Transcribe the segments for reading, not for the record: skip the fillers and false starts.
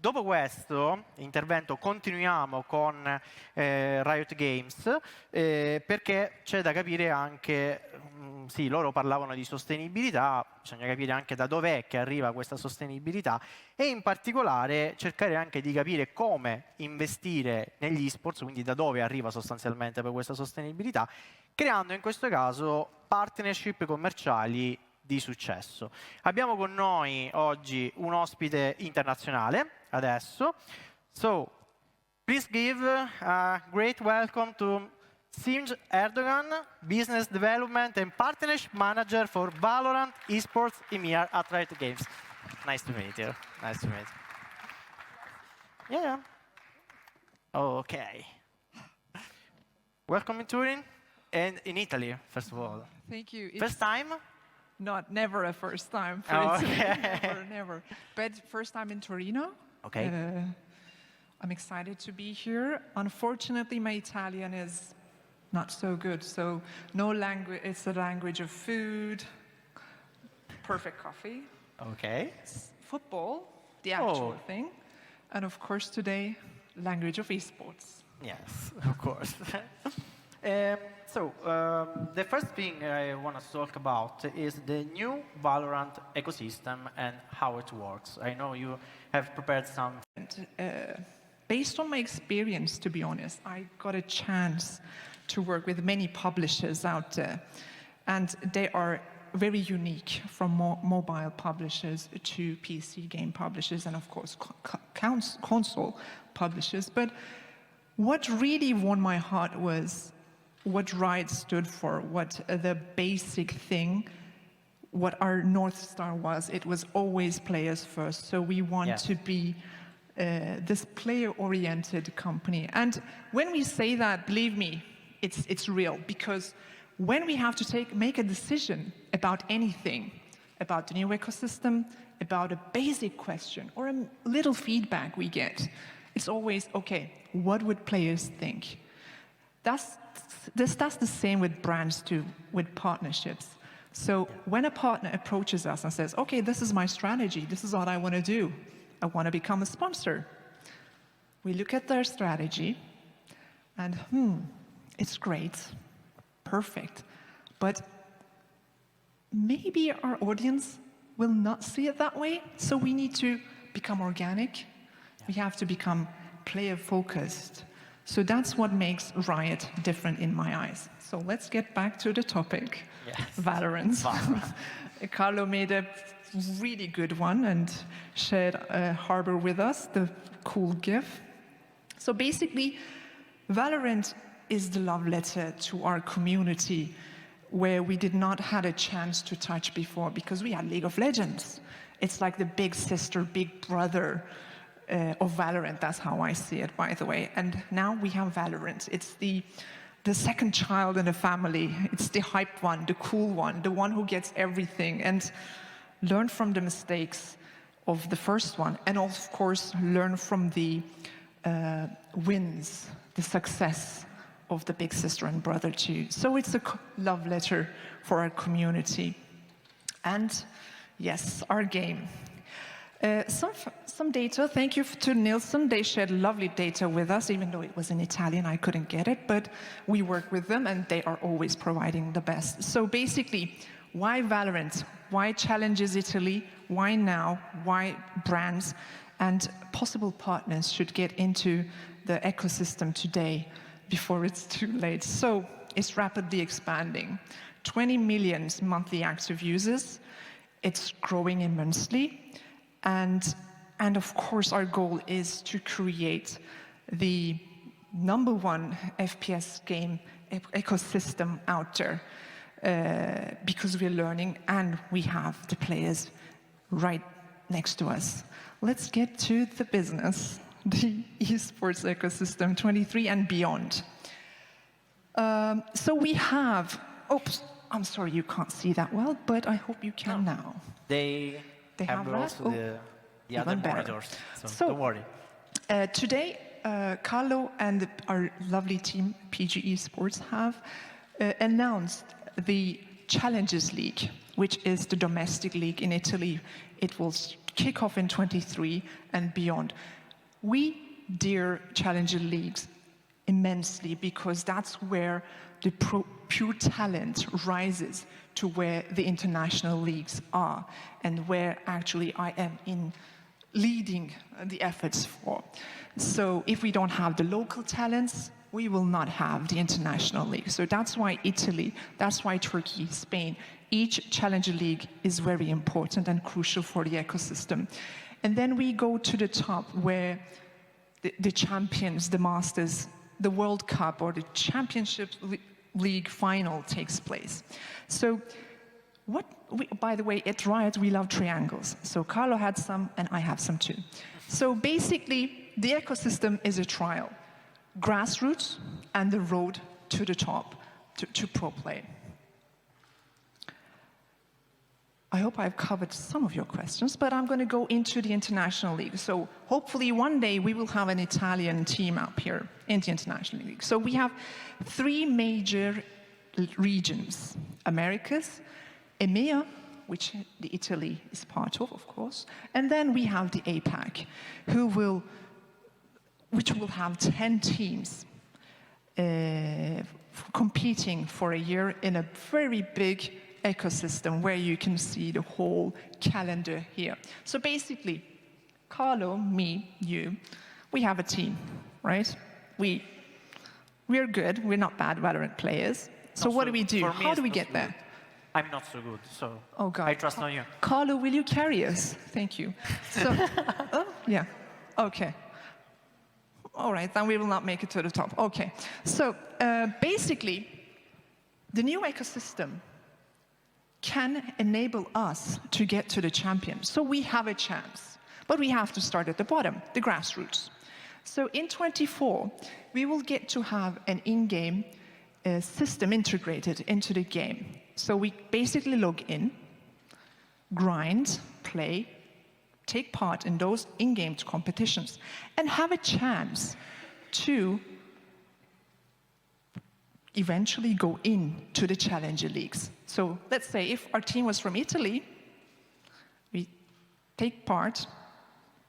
Dopo questo intervento continuiamo con Riot Games perché c'è da capire anche, sì, loro parlavano di sostenibilità, bisogna capire anche da dov'è che arriva questa sostenibilità e in particolare cercare anche di capire come investire negli esports, quindi da dove arriva sostanzialmente per questa sostenibilità, creando in questo caso partnership commerciali di successo. Abbiamo con noi oggi un ospite internazionale, adesso. So, please give a great welcome to Simge Erdogan, Business Development and Partnership Manager for Valorant Esports EMEA at Riot Games. Nice to meet you. Nice to meet you. Yeah. Okay. Welcome in Turin and in Italy, first of all. Thank you. First time? Never a first time. Never. But first time in Torino. Okay. I'm excited to be here. Unfortunately, my Italian is not so good, so no language. It's the language of food, perfect coffee. Okay. Football, the actual thing, and of course today, language of esports. Yes, of course. The first thing I want to talk about is the new Valorant ecosystem and how it works. I know you have prepared some. Based on my experience, to be honest, I got a chance to work with many publishers out there, and they are very unique, from mobile publishers to PC game publishers, and of course console publishers. But what really won my heart was what Riot stood for, what the basic thing, what our North Star was. It was always players first. So we want to be this player-oriented company. And when we say that, believe me, it's real. Because when we have to make a decision about anything, about the new ecosystem, about a basic question, or a little feedback we get, it's always, okay, what would players think? That's the same with brands too, with partnerships. So when a partner approaches us and says, okay, this is my strategy, this is what I want to do, I want to become a sponsor, we look at their strategy and, it's great, perfect, but maybe our audience will not see it that way, so we need to become organic, we have to become player-focused. So that's what makes Riot different in my eyes. So let's get back to the topic, Valorant. Carlo made a really good one and shared Harbor with us, the cool GIF. So basically, Valorant is the love letter to our community where we did not have a chance to touch before because we had League of Legends. It's like the big sister, big brother of Valorant. That's how I see it, by the way. And now we have Valorant. It's the second child in the family. It's the hype one, the cool one, the one who gets everything. And learn from the mistakes of the first one. And of course, learn from the wins, the success of the big sister and brother too. So it's a love letter for our community. And yes, our game. Some data, thank you to Nielsen. They shared lovely data with us, even though it was in Italian, I couldn't get it, but we work with them and they are always providing the best. So basically, why Valorant? Why challenges Italy? Why now? Why brands and possible partners should get into the ecosystem today before it's too late? So it's rapidly expanding. 20 million monthly active users. It's growing immensely. And of course, our goal is to create the #1 FPS game ecosystem out there because we're learning and we have the players right next to us. Let's get to the business, the esports ecosystem 23 and beyond. So we have, oops, I'm sorry you can't see that well, but I hope you can now. They have also the other monitors, so don't worry. Today, Carlo and our lovely team, PG Esports, have announced the Challengers League, which is the domestic league in Italy. It will kick off in 23 and beyond. We dare Challenger Leagues immensely because that's where the pure talent rises to where the international leagues are and where actually I am leading the efforts for. So if we don't have the local talents, we will not have the international league. So that's why Italy, that's why Turkey, Spain, each Challenger League is very important and crucial for the ecosystem. And then we go to the top where the champions, the masters, the World Cup or the Championship League final takes place. So by the way, at Riot, we love triangles. So Carlo had some, and I have some too. So basically, the ecosystem is a trial. Grassroots and the road to the top, to pro play. I hope I've covered some of your questions, but I'm going to go into the international league. So hopefully one day we will have an Italian team up here in the international league. So we have 3 major regions: Americas, EMEA, which Italy is part of course, and then we have the APAC, which will have 10 teams competing for a year in a very big ecosystem where you can see the whole calendar here. So basically, Carlo, me, you, we have a team, right? We're good, we're not bad Valorant players. So what do we do? How do we get there? I'm not so good, so oh God. I trust on you. Carlo, will you carry us? Thank you. So, oh, yeah, okay. All right, then we will not make it to the top. Okay, so basically, the new ecosystem can enable us to get to the champion. So we have a chance, but we have to start at the bottom, the grassroots. So in 24, we will get to have an in-game system integrated into the game. So we basically log in, grind, play, take part in those in-game competitions, and have a chance to eventually go into the Challenger Leagues. So let's say if our team was from Italy, we take part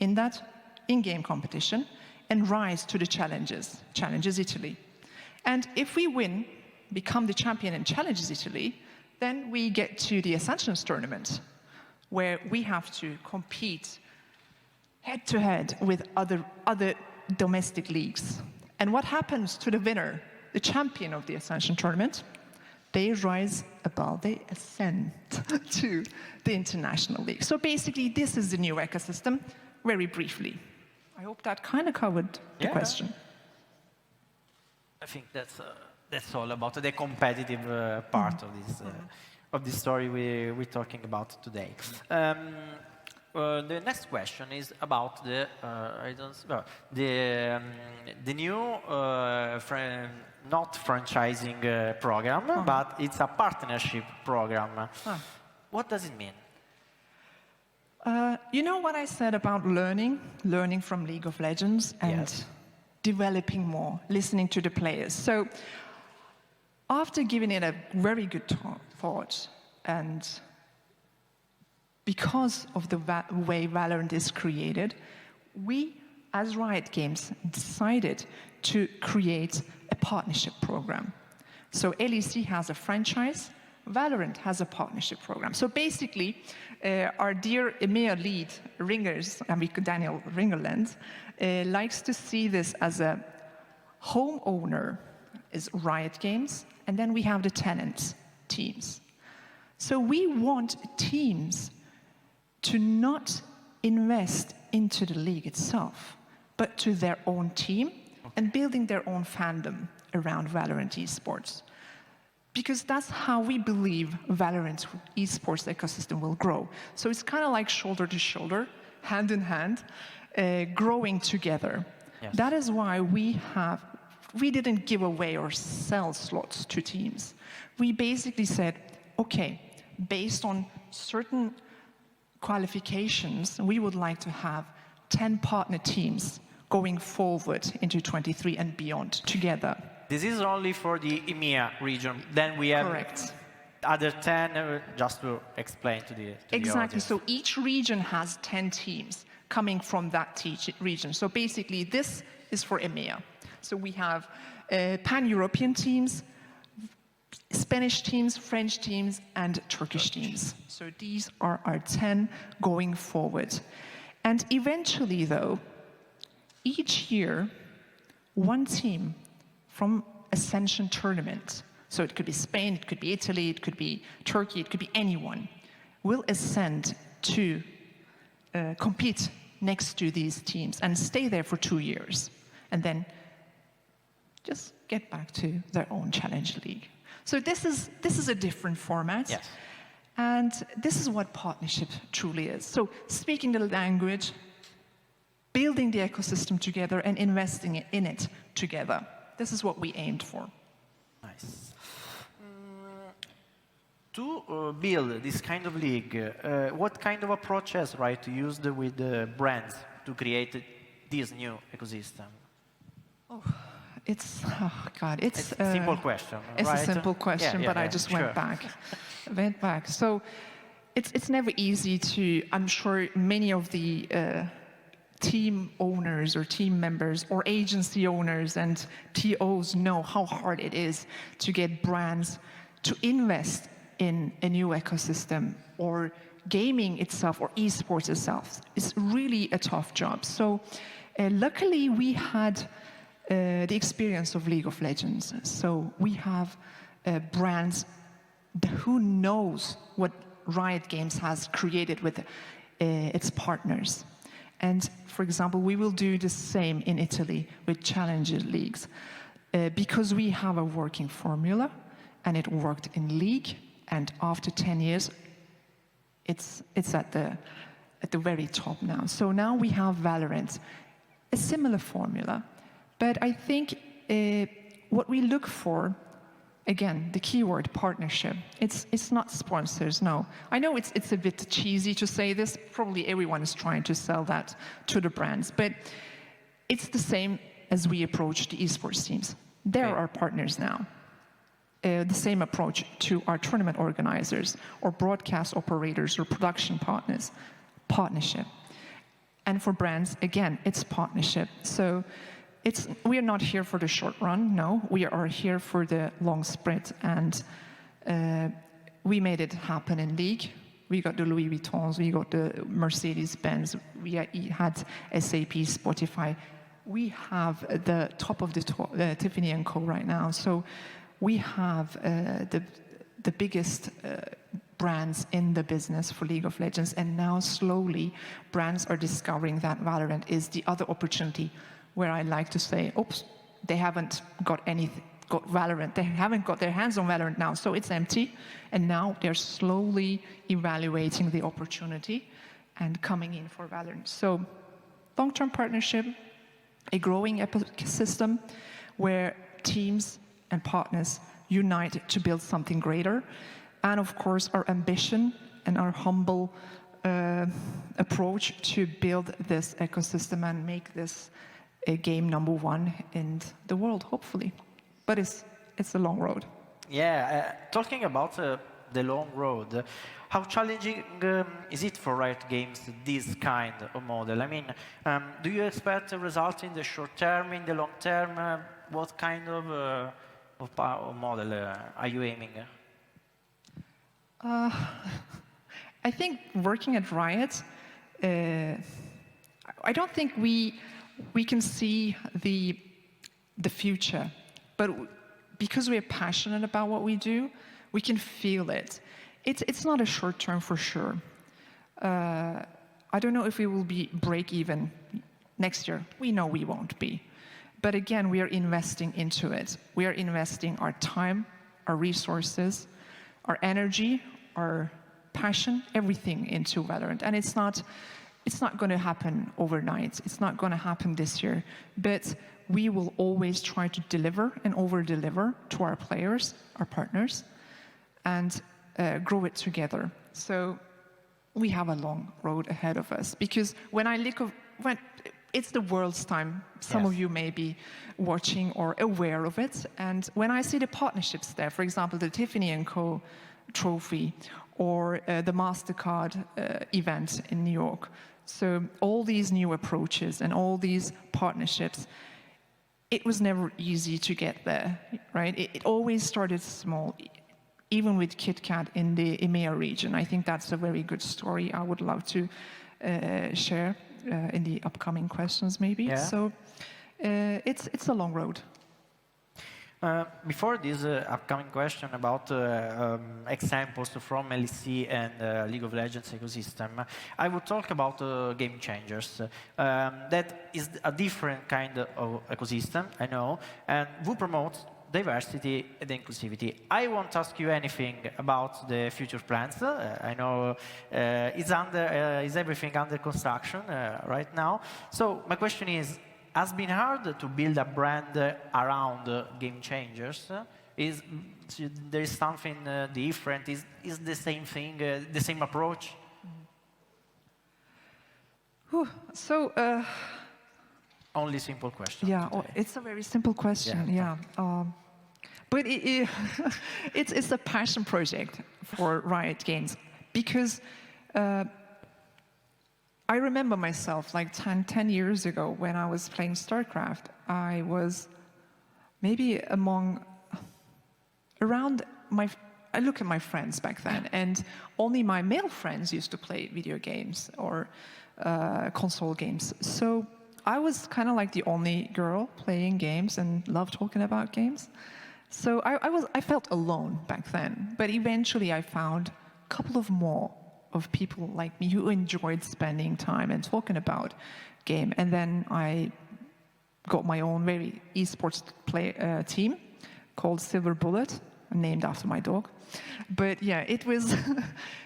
in that in-game competition and rise to the Challenges Italy. And if we win, become the champion in Challenges Italy, then we get to the Ascensions tournament, where we have to compete head-to-head with other domestic leagues. And what happens to the winner, the champion of the Ascension tournament? They rise above, they ascend to the international league. So basically, this is the new ecosystem, very briefly. I hope that kind of covered the question. I think that's all about the competitive part of this story we're talking about today. The next question is about the new not franchising program, but it's a partnership program. What does it mean? You know what I said about learning from League of Legends and developing more, listening to the players. So after giving it a very good thought, and because of the way Valorant is created, we, as Riot Games, decided to create a partnership program. So LEC has a franchise, Valorant has a partnership program. So basically, our dear EMEA lead, Daniel Ringerland, likes to see this as a homeowner is Riot Games, and then we have the tenants, teams. So we want teams to not invest into the league itself, but to their own team and building their own fandom around Valorant esports. Because that's how we believe Valorant esports ecosystem will grow. So it's kind of like shoulder to shoulder, hand in hand, growing together. Yes. That is why we didn't give away or sell slots to teams. We basically said, okay, based on certain qualifications, we would like to have 10 partner teams going forward into 23 and beyond together. This is only for the EMEA region. Then we have Correct. other 10, just to explain to the Exactly. audience. So each region has 10 teams coming from that region. So basically, this is for EMEA. So we have pan-European teams, Spanish teams, French teams, and Turkish teams. So these are our 10 going forward. And eventually, though, each year, one team from Ascension tournament, so it could be Spain, it could be Italy, it could be Turkey, it could be anyone, will ascend to compete next to these teams and stay there for 2 years, and then just get back to their own challenge league. So this is a different format. Yes. And this is what partnership truly is. So speaking the language, building the ecosystem together, and investing in it together. This is what we aimed for. Nice. To build this kind of league, what kind of approaches, right, used with the brands to create this new ecosystem? Oh, it's a simple question, It's right? a simple question, but I just went back. So it's never easy to. I'm sure many of the team owners or team members or agency owners and TOs know how hard it is to get brands to invest in a new ecosystem, or gaming itself or esports itself. It's really a tough job. So luckily we had the experience of League of Legends. So we have brands who knows what Riot Games has created with its partners. And for example, we will do the same in Italy with Challenger Leagues, because we have a working formula, and it worked in League, and after 10 years, it's at the very top now. So now we have Valorant, a similar formula, but I think what we look for, again, the keyword partnership. It's not sponsors, no. I know it's a bit cheesy to say this. Probably everyone is trying to sell that to the brands, but it's the same as we approach the esports teams. They're our partners now. The same approach to our tournament organizers or broadcast operators or production partners. Partnership. And for brands, again, it's partnership. So we are not here for the short run, no. We are here for the long sprint, and we made it happen in League. We got the Louis Vuittons, we got the Mercedes-Benz, we had SAP, Spotify. We have the top of the Tiffany & Co. right now. So we have the biggest brands in the business for League of Legends, and now slowly brands are discovering that Valorant is the other opportunity, where I like to say, oops, they haven't got Valorant, they haven't got their hands on Valorant now, so it's empty, and now they're slowly evaluating the opportunity and coming in for Valorant. So long-term partnership, a growing ecosystem where teams and partners unite to build something greater, and of course our ambition and our humble approach to build this ecosystem and make this a game #1 in the world, hopefully. But it's a long road. Yeah, talking about the long road, how challenging is it for Riot Games, this kind of model? I mean, do you expect a result in the short term, in the long term? What kind of model are you aiming at? I think working at Riot, I don't think we can see the future, but because we're passionate about what we do, we can feel it. It's not a short term for sure. I don't know if we will be break even next year. We know we won't be. But again, we are investing into it. We are investing our time, our resources, our energy, our passion, everything into Valorant. And it's not going to happen overnight. It's not going to happen this year. But we will always try to deliver and over-deliver to our players, our partners, and grow it together. So we have a long road ahead of us. Because when it's the world's time, some of you may be watching or aware of it. And when I see the partnerships there, for example, the Tiffany & Co. trophy, or the MasterCard event in New York. So all these new approaches and all these partnerships, it was never easy to get there, right? It always started small, even with KitKat in the EMEA region. I think that's a very good story I would love to share in the upcoming questions, maybe. Yeah. So it's a long road. Before this upcoming question about examples from LEC and League of Legends ecosystem, I would talk about game changers. That is a different kind of ecosystem, I know, and who promotes diversity and inclusivity. I won't ask you anything about the future plans. I know is everything under construction right now. So my question is, has been hard to build a brand around game changers? Is there is something different? Is the same thing, the same approach? So. Only simple question. Yeah, it's a very simple question. Yeah. But it's a passion project for Riot Games, because I remember myself like 10 years ago when I was playing StarCraft. I was maybe I look at my friends back then, and only my male friends used to play video games or console games. So I was kind of like the only girl playing games and loved talking about games. So I felt alone back then. But eventually I found a couple of more of people like me who enjoyed spending time and talking about game. And then I got my own very esports team called Silver Bullet, named after my dog. But yeah, it was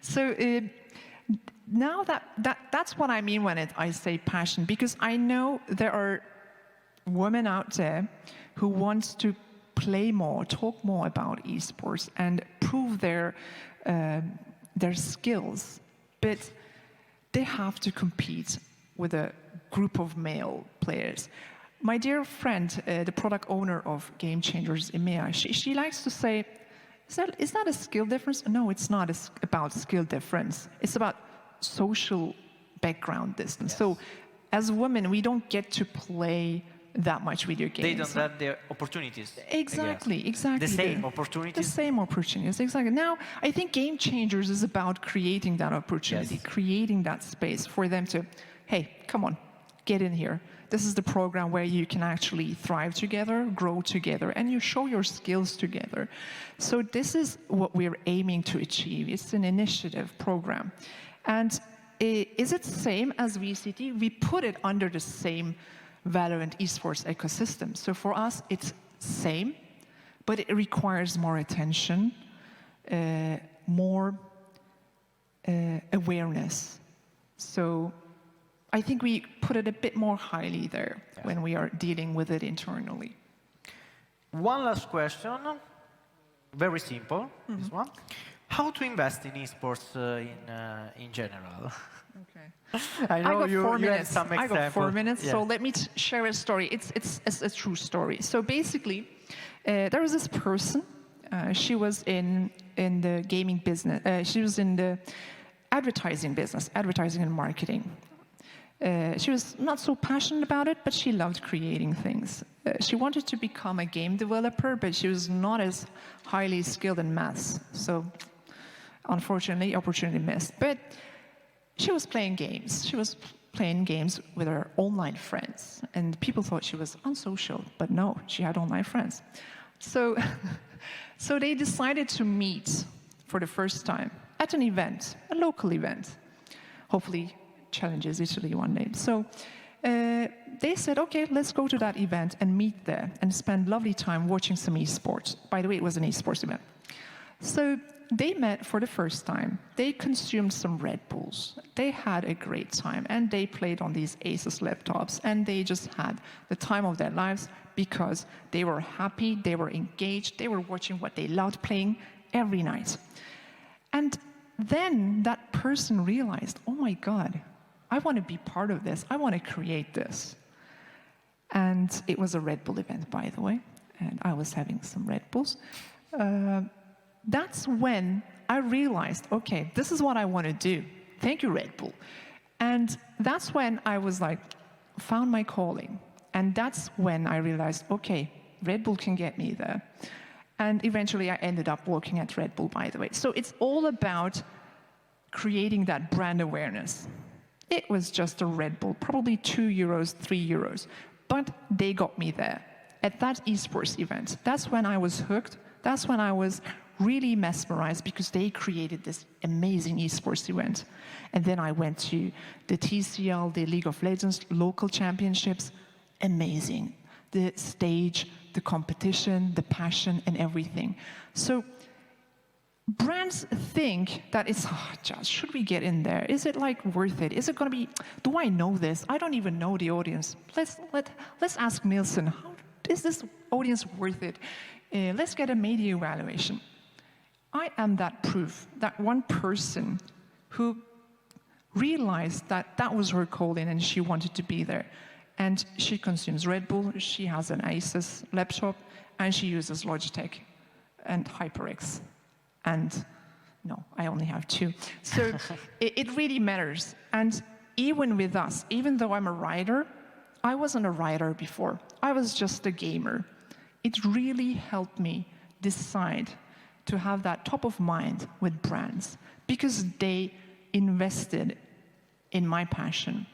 so now that's what I mean when I say passion, because I know there are women out there who want to play more, talk more about esports and prove their skills, but they have to compete with a group of male players. My dear friend, the product owner of Game Changers EMEA, she likes to say, is that a skill difference? No, it's not about skill difference. It's about social background distance. Yes. So as women, we don't get to play that much video games. They don't have the opportunities. Exactly. The same opportunities. The same opportunities, exactly. Now, I think Game Changers is about creating that opportunity, creating that space for them to, hey, come on, get in here. This is the program where you can actually thrive together, grow together, and you show your skills together. So this is what we're aiming to achieve. It's an initiative program. And is it the same as VCT? We put it under the same Valorant esports ecosystem. So for us, it's same, but it requires more attention, more awareness. So I think we put it a bit more highly there when we are dealing with it internally. One last question, very simple, this one. How to invest in esports in general? Okay. I know you have some examples. I got 4 minutes, so let me share a story. It's a true story. So basically, there was this person. She was in the gaming business. She was in the advertising business, advertising and marketing. She was not so passionate about it, but she loved creating things. She wanted to become a game developer, but she was not as highly skilled in maths. So unfortunately, opportunity missed. But she was playing games. She was playing games with her online friends. And people thought she was unsocial, but no, she had online friends. So, so they decided to meet for the first time at an event, a local event. Hopefully challenges Italy one day. So they said, okay, let's go to that event and meet there and spend lovely time watching some esports. By the way, it was an esports event. So they met for the first time. They consumed some Red Bulls. They had a great time, and they played on these Asus laptops, and they just had the time of their lives because they were happy, they were engaged, they were watching what they loved playing every night. And then that person realized, oh my God, I want to be part of this. I want to create this. And it was a Red Bull event, by the way, and I was having some Red Bulls. That's when I realized, okay, this is what I want to do. Thank you, Red Bull. And that's when I was like, found my calling. And that's when I realized, okay, Red Bull can get me there. And eventually I ended up working at Red Bull, by the way. So it's all about creating that brand awareness. It was just a Red Bull, probably €2, €3, but they got me there. At that esports event, that's when I was hooked. That's when I was really mesmerized because they created this amazing esports event. And then I went to the TCL, the League of Legends local championships. Amazing. The stage, the competition, the passion, and everything. So brands think that it's, just, should we get in there? Is it like worth it? Is it going to be, do I know this? I don't even know the audience. Let's ask Nielsen, how is this audience worth it? Let's get a media evaluation. I am that proof, that one person who realized that that was her calling and she wanted to be there. And she consumes Red Bull, she has an Asus laptop, and she uses Logitech and HyperX. And no, I only have 2. So it really matters. And even with us, even though I'm a writer, I wasn't a writer before. I was just a gamer. It really helped me decide to have that top of mind with brands because they invested in my passion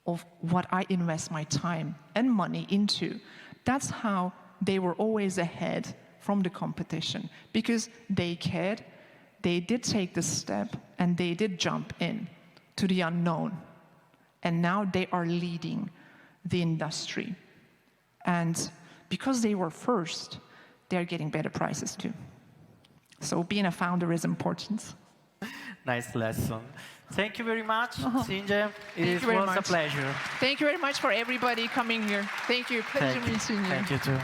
of what I invest my time and money into. That's how they were always ahead from the competition because they cared, they did take the step, and they did jump in to the unknown. And now they are leading the industry. And because they were first, they're getting better prices too. So being a founder is important. Nice lesson. Thank you very much, Simge. It was a pleasure. Thank you very much for everybody coming here. Thank you. Pleasure meeting you. Thank you too.